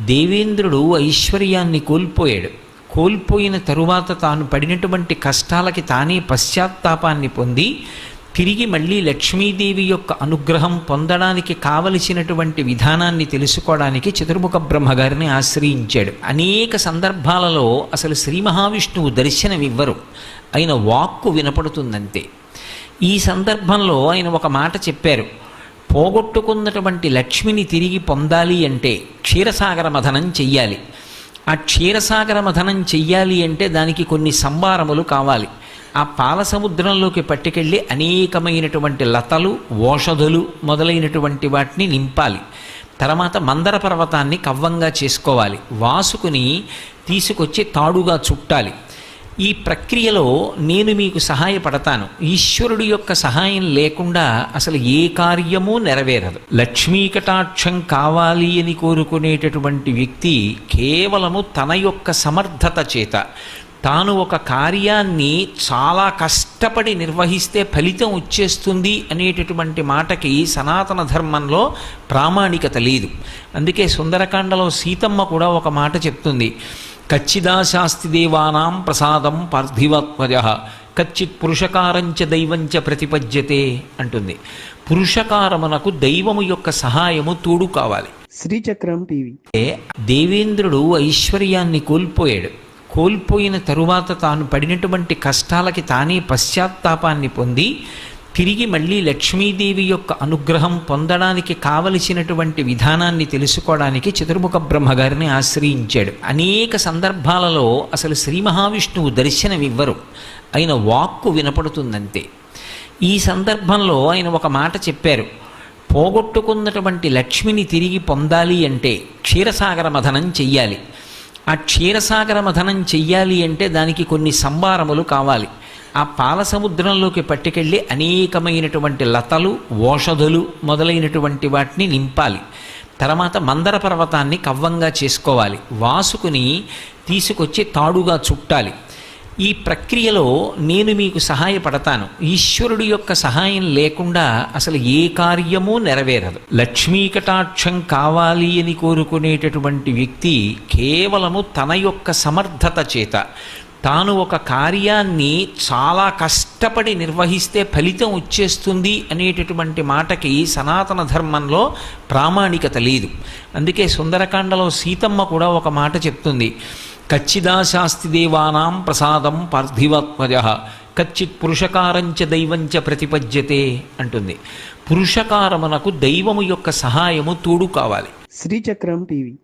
దేవేంద్రుడు ఐశ్వర్యాన్ని కోల్పోయాడు. కోల్పోయిన తరువాత తాను పడినటువంటి కష్టాలకి తానే పశ్చాత్తాపాన్ని పొంది తిరిగి మళ్ళీ లక్ష్మీదేవి యొక్క అనుగ్రహం పొందడానికి కావలసినటువంటి విధానాన్ని తెలుసుకోవడానికి చతుర్ముఖ బ్రహ్మగారిని ఆశ్రయించాడు. అనేక సందర్భాలలో అసలు శ్రీ మహావిష్ణువు దర్శనమివ్వరు, ఆయన వాక్కు వినపడుతుందంతే. ఈ సందర్భంలో ఆయన ఒక మాట చెప్పారు. పోగొట్టుకున్నటువంటి లక్ష్మిని తిరిగి పొందాలి అంటే క్షీరసాగర మథనం చెయ్యాలి. ఆ క్షీరసాగర మథనం చెయ్యాలి అంటే దానికి కొన్ని సంభారములు కావాలి. ఆ పాల సముద్రంలోకి పట్టుకెళ్ళి అనేకమైనటువంటి లతలు, ఓషధులు మొదలైనటువంటి వాటిని నింపాలి. తర్వాత మందర పర్వతాన్ని కవ్వంగా చేసుకోవాలి. వాసుకుని తీసుకొచ్చి తాడుగా చుట్టాలి. ఈ ప్రక్రియలో నేను మీకు సహాయపడతాను. ఈశ్వరుడు యొక్క సహాయం లేకుండా అసలు ఏ కార్యమూ నెరవేరదు. లక్ష్మీ కటాక్షం కావాలి అని కోరుకునేటటువంటి వ్యక్తి కేవలము తన యొక్క సమర్థత చేత తాను ఒక కార్యాన్ని చాలా కష్టపడి నిర్వహిస్తే ఫలితం వచ్చేస్తుంది అనేటటువంటి మాటకి సనాతన ధర్మంలో ప్రామాణికత లేదు. అందుకే సుందరకాండలో సీతమ్మ కూడా ఒక మాట చెప్తుంది. కచ్చిదాశాస్తి దేవానాం ప్రసాదం పార్థివత్వజ కచ్చిత్ పురుషకారంచ దైవంచ ప్రతిపద్యతే అంటుంది. పురుషకారమునకు దైవము యొక్క సహాయము తోడు కావాలి. శ్రీచక్రం టీవీ. దేవేంద్రుడు ఐశ్వర్యాన్ని కోల్పోయాడు. కోల్పోయిన తరువాత తాను పడినటువంటి కష్టాలకి తానే పశ్చాత్తాపాన్ని పొంది తిరిగి మళ్ళీ లక్ష్మీదేవి యొక్క అనుగ్రహం పొందడానికి కావలసినటువంటి విధానాన్ని తెలుసుకోవడానికి చతుర్ముఖ బ్రహ్మగారిని ఆశ్రయించాడు. అనేక సందర్భాలలో అసలు శ్రీ మహావిష్ణువు దర్శనమివ్వరు, ఆయన వాక్కు వినపడుతుందంతే. ఈ సందర్భంలో ఆయన ఒక మాట చెప్పారు. పోగొట్టుకున్నటువంటి లక్ష్మిని తిరిగి పొందాలి అంటే క్షీరసాగర మథనం చెయ్యాలి. ఆ క్షీరసాగర మథనం చెయ్యాలి అంటే దానికి కొన్ని సంభారములు కావాలి. ఆ పాల సముద్రంలోకి పట్టుకెళ్ళి అనేకమైనటువంటి లతలు, ఓషధులు మొదలైనటువంటి వాటిని నింపాలి. తర్వాత మందర పర్వతాన్ని కవ్వంగా చేసుకోవాలి. వాసుకుని తీసుకొచ్చి తాడుగా చుట్టాలి. ఈ ప్రక్రియలో నేను మీకు సహాయపడతాను. ఈశ్వరుడు యొక్క సహాయం లేకుండా అసలు ఏ కార్యమూ నెరవేరదు. లక్ష్మీ కటాక్షం కావాలి అని కోరుకునేటటువంటి వ్యక్తి కేవలము తన యొక్క సమర్థత చేత తాను ఒక కార్యాన్ని చాలా కష్టపడి నిర్వహిస్తే ఫలితం వచ్చేస్తుంది అనేటటువంటి మాటకి సనాతన ధర్మంలో ప్రామాణికత లేదు. అందుకే సుందరకాండలో సీతమ్మ కూడా ఒక మాట చెప్తుంది. కచ్చిదాశాస్తి దేవానాం ప్రసాదం పార్థివత్వజ కచ్చిత్ పురుషకారంచ దైవంచ ప్రతిపద్యతే అంటుంది. పురుషకారమునకు దైవము యొక్క సహాయము తోడు కావాలి. శ్రీచక్రం టీవీ.